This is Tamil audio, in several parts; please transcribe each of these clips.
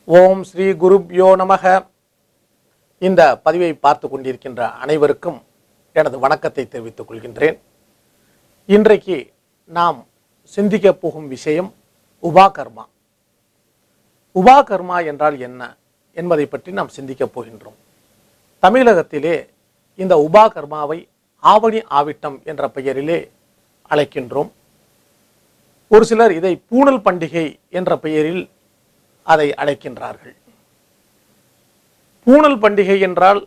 ஓம் ஸ்ரீ குருப்யோ நமக. இந்த பதிவை பார்த்து கொண்டிருக்கின்ற அனைவருக்கும் எனது வணக்கத்தை தெரிவித்துக் கொள்கின்றேன். இன்றைக்கு நாம் சிந்திக்க போகும் விஷயம் உபாகர்மா. உபாகர்மா என்றால் என்ன என்பதை பற்றி நாம் சிந்திக்கப் போகின்றோம். தமிழகத்திலே இந்த உபாகர்மாவை ஆவணி ஆவிட்டம் என்ற பெயரிலே அழைக்கின்றோம். ஒரு சிலர் இதை பூணல் பண்டிகை என்ற பெயரில் அதை அழைக்கின்றார்கள். பூணல் பண்டிகை என்றால்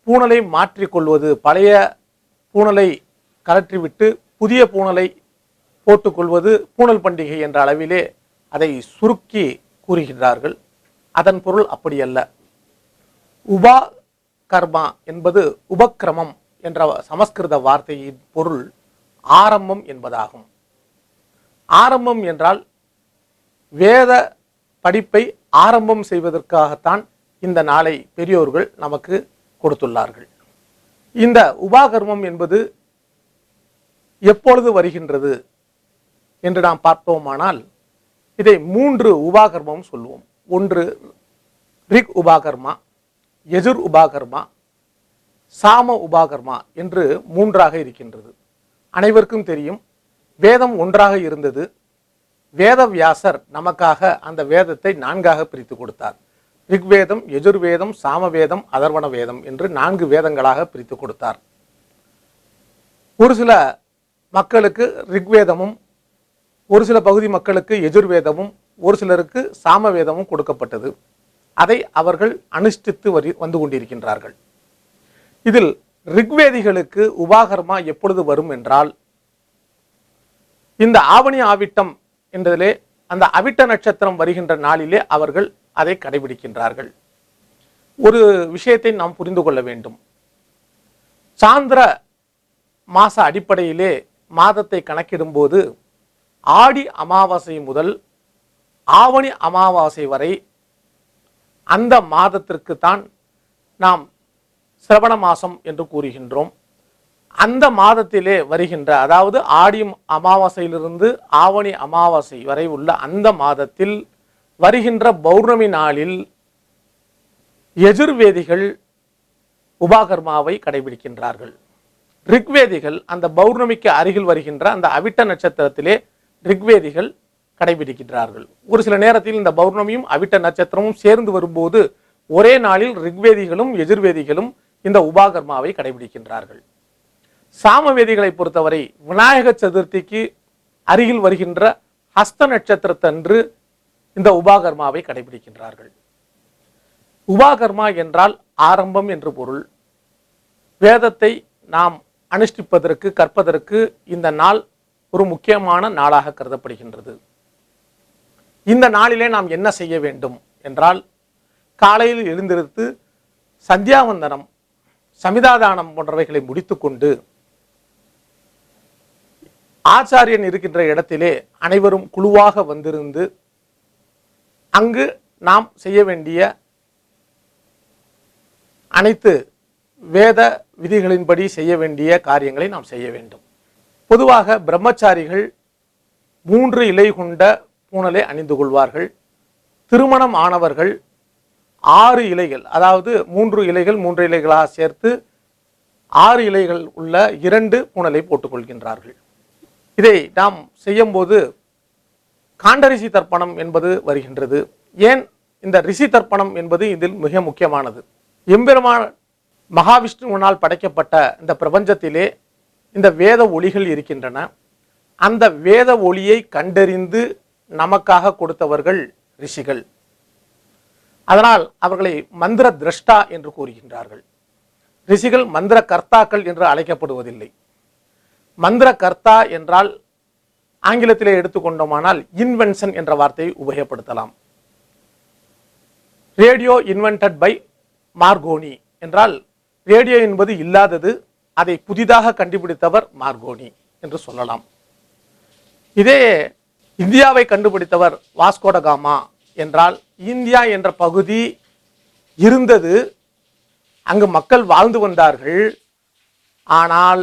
பூணலை மாற்றிக்கொள்வது, பழைய பூணலை கலற்றிவிட்டு புதிய பூணலை போட்டுக்கொள்வது பூணல் பண்டிகை என்ற அளவிலே அதை சுருக்கி கூறுகின்றார்கள். அதன் பொருள் அப்படியல்ல. உபாகர்மா என்பது உபக்கிரமம் என்ற சமஸ்கிருத வார்த்தையின் பொருள் ஆரம்பம் என்பதாகும். ஆரம்பம் என்றால் வேத படிப்பை ஆரம்பம் செய்வதற்காகத்தான் இந்த நாளை பெரியோர்கள் நமக்கு கொடுத்துள்ளார்கள். இந்த உபாகர்மம் என்பது எப்பொழுது வருகின்றது என்று நாம் பார்த்தோமானால் இதை 3 உபாகர்மம் சொல்லுவோம். ஒன்று ரிக் உபாகர்மா, யஜுர் உபாகர்மா, சாம உபாகர்மா என்று 3ஆக இருக்கின்றது. அனைவருக்கும் தெரியும், வேதம் ஒன்றாக இருந்தது. வேதவியாசர் நமக்காக அந்த வேதத்தை 4ஆக பிரித்து கொடுத்தார். ரிக்வேதம், யஜுர்வேதம், சாமவேதம், அதர்வண வேதம் என்று 4 வேதங்களாக பிரித்து கொடுத்தார். ஒரு சில மக்களுக்கு ரிக்வேதமும், ஒரு சில பகுதி மக்களுக்கு யஜுர்வேதமும், ஒரு சிலருக்கு சாமவேதமும் கொடுக்கப்பட்டது. அதை அவர்கள் அனுஷ்டித்து வந்து கொண்டிருக்கின்றார்கள். இதில் ரிக்வேதிகளுக்கு உபாகர்மா எப்பொழுது வரும் என்றால், இந்த ஆவணி ஆவிட்டம் என்பதிலே அந்த அவிட்ட நட்சத்திரம் வருகின்ற நாளிலே அவர்கள் அதை கடைபிடிக்கின்றார்கள். ஒரு விஷயத்தை நாம் புரிந்து கொள்ள வேண்டும். சாந்திர மாச அடிப்படையிலே மாதத்தை கணக்கிடும் போது ஆடி அமாவாசை முதல் ஆவணி அமாவாசை வரை அந்த மாதத்திற்கு தான் நாம் சிரவண மாசம் என்று கூறுகின்றோம். அந்த மாதத்திலே வருகின்ற, அதாவது ஆடி அமாவாசையிலிருந்து ஆவணி அமாவாசை வரை உள்ள அந்த மாதத்தில் வருகின்ற பௌர்ணமி நாளில் யஜுர்வேதிகள் உபாகர்மாவை கடைபிடிக்கின்றார்கள். ரிக்வேதிகள் அந்த பௌர்ணமிக்கு அருகில் வருகின்ற அந்த அவிட்ட நட்சத்திரத்திலே ரிக்வேதிகள் கடைபிடிக்கின்றார்கள். ஒரு சில நேரத்தில் இந்த பௌர்ணமியும் அவிட்ட நட்சத்திரமும் சேர்ந்து வரும்போது ஒரே நாளில் ரிக்வேதிகளும் யஜுர்வேதிகளும் இந்த உபாகர்மாவை கடைபிடிக்கின்றார்கள். சாமவேதிகளை பொறுத்தவரை விநாயக சதுர்த்திக்கு அருகில் வருகின்ற ஹஸ்த நட்சத்திரத்தன்று இந்த உபாகர்மாவை கடைபிடிக்கின்றார்கள். உபாகர்மா என்றால் ஆரம்பம் என்று பொருள். வேதத்தை நாம் அனுஷ்டிப்பதற்கு, கற்பதற்கு இந்த நாள் ஒரு முக்கியமான நாளாக கருதப்படுகின்றது. இந்த நாளிலே நாம் என்ன செய்ய வேண்டும் என்றால், காலையில் எழுந்திருத்து சந்தியாவந்தனம், சமிதாதானம் போன்றவைகளை முடித்துக்கொண்டு ஆச்சாரியன் இருக்கின்ற இடத்திலே அனைவரும் குழுவாக வந்திருந்து அங்கு நாம் செய்ய வேண்டிய அனைத்து வேத விதிகளின்படி செய்ய வேண்டிய காரியங்களை நாம் செய்ய வேண்டும். பொதுவாக பிரம்மச்சாரிகள் 3 இலை கொண்ட பூணலை அணிந்து கொள்வார்கள். திருமணம் ஆனவர்கள் 6 இலைகள், அதாவது 3 இலைகள் 3 இலைகளாக சேர்த்து 6 இலைகள் உள்ள 2 பூணலை போட்டுக்கொள்கின்றார்கள். இதை நாம் செய்யும்போது காண்டரிசி தர்ப்பணம் என்பது வருகின்றது. ஏன் இந்த ரிஷி தர்ப்பணம் என்பது இதில் மிக முக்கியமானது. எம்பெருமான் மகாவிஷ்ணுவினால் படைக்கப்பட்ட இந்த பிரபஞ்சத்திலே இந்த வேத ஒளிகள் இருக்கின்றன. அந்த வேத ஒளியை கண்டறிந்து நமக்காக கொடுத்தவர்கள் ரிஷிகள். அதனால் அவர்களை மந்திர திரஷ்டா என்று கூறுகின்றார்கள். ரிஷிகள் மந்திர கர்த்தாக்கள் என்று அழைக்கப்படுவதில்லை. மந்திர கர்த்தா என்றால் ஆங்கிலத்திலே எடுத்துக்கொண்டோமானால் இன்வென்ஷன் என்ற வார்த்தையை உபயோகப்படுத்தலாம். ரேடியோ இன்வென்டட் பை மார்கோனி என்றால் ரேடியோ என்பது இல்லாதது, அதை புதிதாக கண்டுபிடித்தவர் மார்கோனி என்று சொல்லலாம். இதே இந்தியாவை கண்டுபிடித்தவர் வாஸ்கோடகாமா என்றால் இந்தியா என்ற பகுதி இருந்தது, அங்கு மக்கள் வாழ்ந்து வந்தார்கள். ஆனால்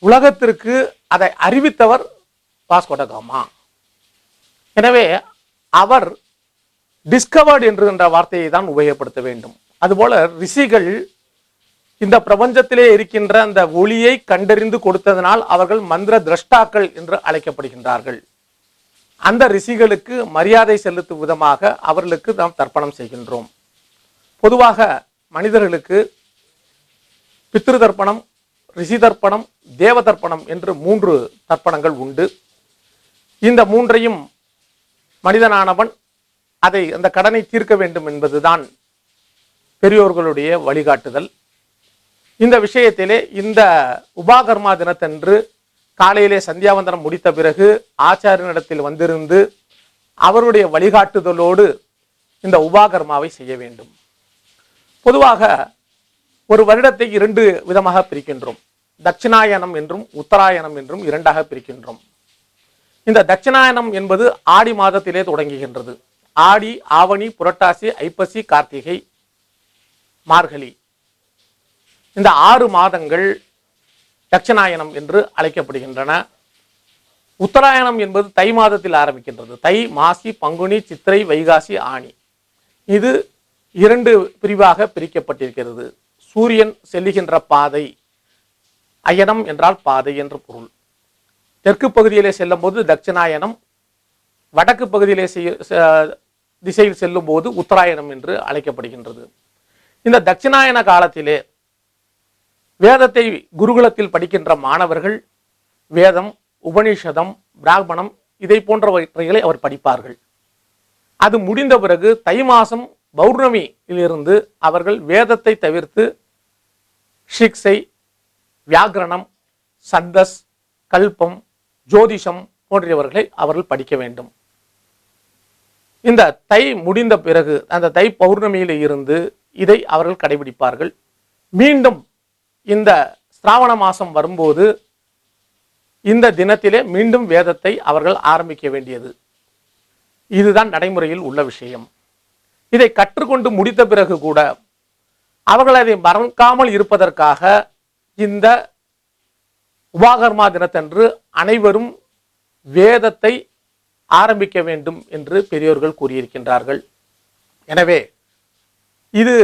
உலகத்திற்கு அதை அறிவித்தவர் வாஸ்கோடகாமா. எனவே அவர் டிஸ்கவர்டு என்கின்ற வார்த்தையை தான் உபயோகப்படுத்த வேண்டும். அதுபோல ரிஷிகள் இந்த பிரபஞ்சத்திலே இருக்கின்ற அந்த ஒளியை கண்டறிந்து கொடுத்ததனால் அவர்கள் மந்திர திரஷ்டாக்கள் என்று அழைக்கப்படுகின்றார்கள். அந்த ரிஷிகளுக்கு மரியாதை செலுத்தும் விதமாக அவர்களுக்கு நாம் தர்ப்பணம் செய்கின்றோம். பொதுவாக மனிதர்களுக்கு பித்ரு தர்ப்பணம், ரிஷி தர்ப்பணம், தேவ தர்ப்பணம் என்று 3 தர்ப்பணங்கள் உண்டு. இந்த 3ஐயும் மனிதனானவன் அந்த கடனை தீர்க்க வேண்டும் என்பதுதான் பெரியோர்களுடைய வழிகாட்டுதல். இந்த விஷயத்திலே இந்த உபாகர்மா தினத்தன்று காலையிலே சந்தியாவந்தனம் முடித்த பிறகு ஆச்சாரியனிடத்தில் வந்திருந்து அவருடைய வழிகாட்டுதலோடு இந்த உபாகர்மாவை செய்ய வேண்டும். பொதுவாக ஒரு வருடத்தை 2 விதமாக பிரிக்கின்றோம். தட்சிணாயனம் என்றும் உத்தராயணம் என்றும் 2ஆக பிரிக்கின்றோம். இந்த தட்சிணாயனம் என்பது ஆடி மாதத்திலே தொடங்குகின்றது. ஆடி, ஆவணி, புரட்டாசி, ஐப்பசி, கார்த்திகை, மார்கழி, இந்த 6 மாதங்கள் தட்சிணாயனம் என்று அழைக்கப்படுகின்றன. உத்தராயணம் என்பது தை மாதத்தில் ஆரம்பிக்கின்றது. தை, மாசி, பங்குனி, சித்திரை, வைகாசி, ஆனி. இது 2 பிரிவாக பிரிக்கப்பட்டிருக்கிறது. சூரியன் செல்லுகின்ற பாதை, அயனம் என்றால் பாதை என்று பொருள். தெற்கு பகுதியிலே செல்லும் போது தட்சிணாயனம், வடக்கு பகுதியிலே திசையில் செல்லும் போது உத்தராயணம் என்று அழைக்கப்படுகின்றது. இந்த தட்சிணாயன காலத்திலே வேதத்தை குருகுலத்தில் படிக்கின்ற மாணவர்கள் வேதம், உபனிஷதம், பிராமணம் இதை போன்றவற்றைகளை அவர் படிப்பார்கள். அது முடிந்த பிறகு தை மாசம் பௌர்ணமியிலிருந்து அவர்கள் வேதத்தை தவிர்த்து ஷிக்ஷை, வியாகரணம், சந்தஸ், கல்பம், ஜோதிஷம் போன்றவர்களை அவர்கள் படிக்க வேண்டும். இந்த தை முடிந்த பிறகு அந்த தை பௌர்ணமியில இருந்து இதை அவர்கள் கடைபிடிப்பார்கள். மீண்டும் இந்த சிராவண மாசம் வரும்போது இந்த தினத்திலே மீண்டும் வேதத்தை அவர்கள் ஆரம்பிக்க வேண்டியது. இதுதான் நடைமுறையில் உள்ள விஷயம். இதை கற்றுக்கொண்டு முடித்த பிறகு கூட அவர்கள் அதை மறக்காமல் இருப்பதற்காக இந்த உபாகர்மா தினத்தன்று அனைவரும் வேதத்தை ஆரம்பிக்க வேண்டும் என்று பெரியோர்கள் கூறியிருக்கின்றார்கள். எனவே இது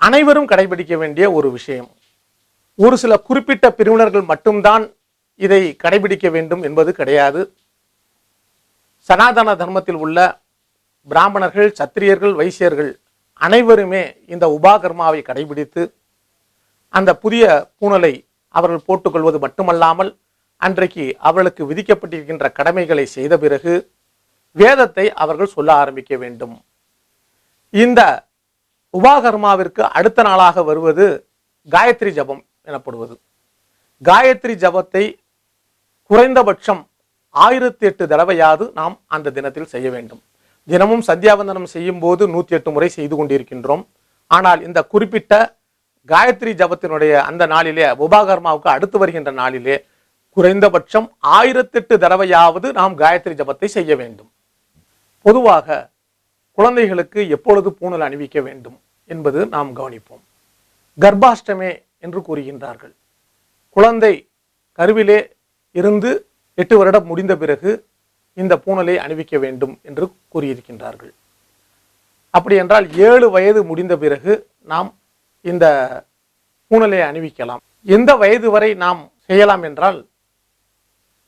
அனைவரும் கடைபிடிக்க வேண்டிய ஒரு விஷயம். ஒரு சில குறிப்பிட்ட பிரிவினர்கள் மட்டும்தான் இதை கடைபிடிக்க வேண்டும் என்பது கிடையாது. சனாதன தர்மத்தில் உள்ள பிராமணர்கள், சத்திரியர்கள், வைசியர்கள் அனைவருமே இந்த உபாகர்மாவை கடைபிடித்து அந்த புதிய பூணலை அவர்கள் போட்டுக்கொள்வது மட்டுமல்லாமல் அன்றைக்கு அவர்களுக்கு விதிக்கப்பட்டிருக்கின்ற கடமைகளை செய்த பிறகு வேதத்தை அவர்கள் சொல்ல ஆரம்பிக்க வேண்டும். இந்த உபாகர்மாவிற்கு அடுத்த நாளாக வருவது காயத்ரி ஜபம் எனப்படுவது. காயத்ரி ஜபத்தை குறைந்தபட்சம் 1008 தடவையாவது நாம் அந்த தினத்தில் செய்ய வேண்டும். தினமும் சந்தியாவந்தனம் செய்யும் போது 108 முறை செய்து கொண்டிருக்கின்றோம். ஆனால் இந்த குறிப்பிட்ட காயத்ரி ஜபத்தினுடைய அந்த நாளிலே, உபாகர்மாவுக்கு அடுத்து வருகின்ற நாளிலே குறைந்தபட்சம் 1008 தடவையாவது நாம் காயத்ரி ஜபத்தை செய்ய வேண்டும். பொதுவாக குழந்தைகளுக்கு எப்பொழுது பூணல் அணிவிக்க வேண்டும் என்பது நாம் கவனிப்போம். கர்ப்பாஷ்டமே என்று கூறுகின்றார்கள். குழந்தை கருவிலே இருந்து 8 வருடம் முடிந்த பிறகு இந்த பூணலை அணிவிக்க வேண்டும் என்று கூறியிருக்கின்றார்கள். அப்படி என்றால் 7 வயது முடிந்த பிறகு நாம் இந்த பூணலை அணிவிக்கலாம். எந்த வயது வரை நாம் செய்யலாம் என்றால்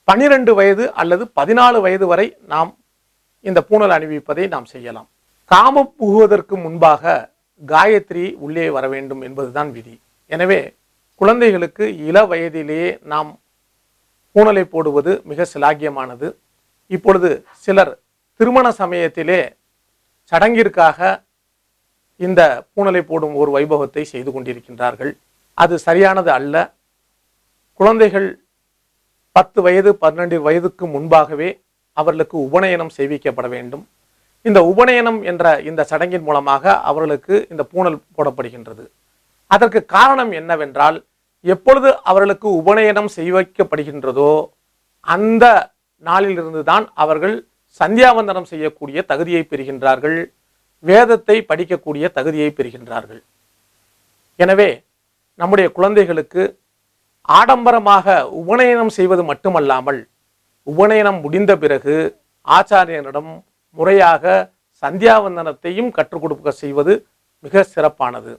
12 வயது அல்லது 14 வயது வரை நாம் இந்த பூணல் அணிவிப்பதை நாம் செய்யலாம். காமம் புகுவதற்கு முன்பாக காயத்ரி உள்ளே வர வேண்டும் என்பதுதான் விதி. எனவே குழந்தைகளுக்கு இள வயதிலேயே நாம் பூணலை போடுவது மிக சிலாகியமானது. இப்பொழுது சிலர் திருமண சமயத்திலே சடங்கிற்காக இந்த பூணலை போடும் ஒரு வைபவத்தை செய்து கொண்டிருக்கின்றார்கள். அது சரியானது அல்ல. குழந்தைகள் 10 வயது 12 வயதுக்கு முன்பாகவே அவர்களுக்கு உபநயனம் செய்விக்கப்பட வேண்டும். இந்த உபநயனம் என்ற இந்த சடங்கின் மூலமாக அவர்களுக்கு இந்த பூணல் போடப்படுகின்றது. அதற்கு காரணம் என்னவென்றால், எப்பொழுது அவர்களுக்கு உபநயனம் செய்விக்கப்படுகின்றதோ அந்த நாளிலிருந்து தான் அவர்கள் சந்தியாவந்தனம் செய்யக்கூடிய தகுதியை பெறுகின்றார்கள், வேதத்தை படிக்கக்கூடிய தகுதியை பெறுகின்றார்கள். எனவே நம்முடைய குழந்தைகளுக்கு ஆடம்பரமாக உபநயனம் செய்வது மட்டுமல்லாமல் உபநயனம் முடிந்த பிறகு ஆச்சாரியனிடம் முறையாக சந்தியாவந்தனத்தையும் கற்றுக் கொடுக்க செய்வது மிக சிறப்பானது.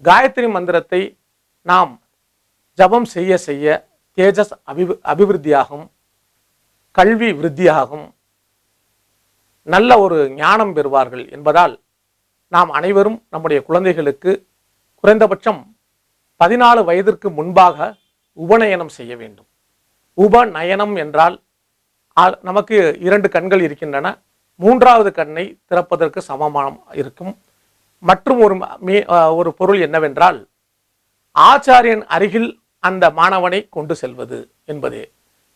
காயத்ரி மந்திரத்தை நாம் ஜபம் செய்ய செய்ய தேஜஸ் அபிவிருத்தியாகும், கல்வி விருத்தியாகும், நல்ல ஒரு ஞானம் பெறுவார்கள் என்பதால் நாம் அனைவரும் நம்முடைய குழந்தைகளுக்கு குறைந்தபட்சம் 14 வயதிற்கு முன்பாக உபநயனம் செய்ய வேண்டும். உபநயனம் என்றால் நமக்கு 2 கண்கள் இருக்கின்றன, 3வது கண்ணை திறப்பதற்கு சமமாக இருக்கும். மற்றும் ஒரு பொருள் என்னவென்றால் ஆச்சாரியன் அருகில் அந்த மாணவனை கொண்டு செல்வது என்பதே.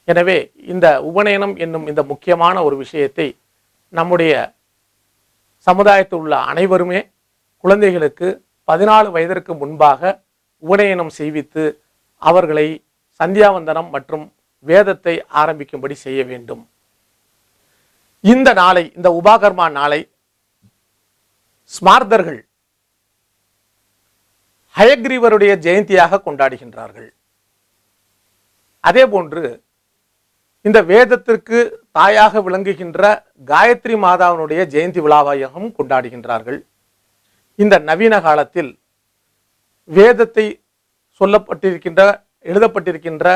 எனவே இந்த உபநயனம் என்னும் இந்த முக்கியமான ஒரு விஷயத்தை நம்முடைய சமுதாயத்தில் உள்ள அனைவருமே குழந்தைகளுக்கு 14 வயதிற்கு முன்பாக உபநயனம் செய்வித்து அவர்களை சந்தியாவந்தனம் மற்றும் வேதத்தை ஆரம்பிக்கும்படி செய்ய வேண்டும். இந்த நாளை, இந்த உபாகர்மா நாளை ஸ்மார்த்தர்கள் ஹயக்ரீவருடைய ஜெயந்தியாக கொண்டாடுகின்றார்கள். அதே போன்று இந்த வேதத்திற்கு தாயாக விளங்குகின்ற காயத்ரி மாதாவினுடைய ஜெயந்தி விழாவாகவும் கொண்டாடுகின்றார்கள். இந்த நவீன காலத்தில் வேதத்தை எழுதப்பட்டிருக்கின்ற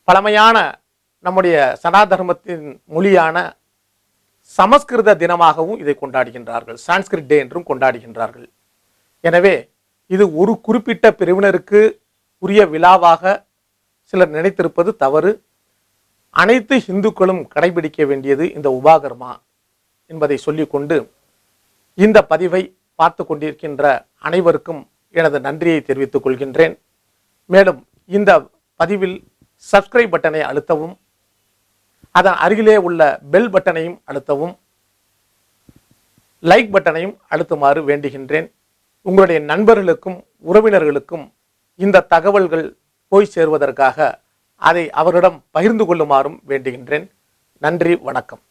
பழமையான நம்முடைய சனாதர்மத்தின் மொழியான சமஸ்கிருத தினமாகவும் இதை கொண்டாடுகின்றார்கள். சான்ஸ்கிரிட் டே என்றும் கொண்டாடுகின்றார்கள். எனவே இது ஒரு குறிப்பிட்ட பிரிவினருக்கு உரிய விழாவாக சிலர் நினைத்திருப்பது தவறு. அனைத்து இந்துக்களும் கடைபிடிக்க வேண்டியது இந்த உபாகர்மா என்பதை சொல்லிக்கொண்டு இந்த பதிவை பார்த்து கொண்டிருக்கின்ற அனைவருக்கும் எனது நன்றியை தெரிவித்துக் கொள்கின்றேன். மேலும் இந்த பதிவில் சப்ஸ்கிரைப் பட்டனை அழுத்தவும், அதன் அருகிலே உள்ள பெல் பட்டனையும் அழுத்தவும், லைக் பட்டனையும் அழுத்துமாறு வேண்டுகின்றேன். உங்களுடைய நண்பர்களுக்கும் உறவினர்களுக்கும் இந்த தகவல்கள் போய் சேருவதற்காக அதை அவரிடம் பகிர்ந்து கொள்ளுமாறும் வேண்டுகின்றேன். நன்றி, வணக்கம்.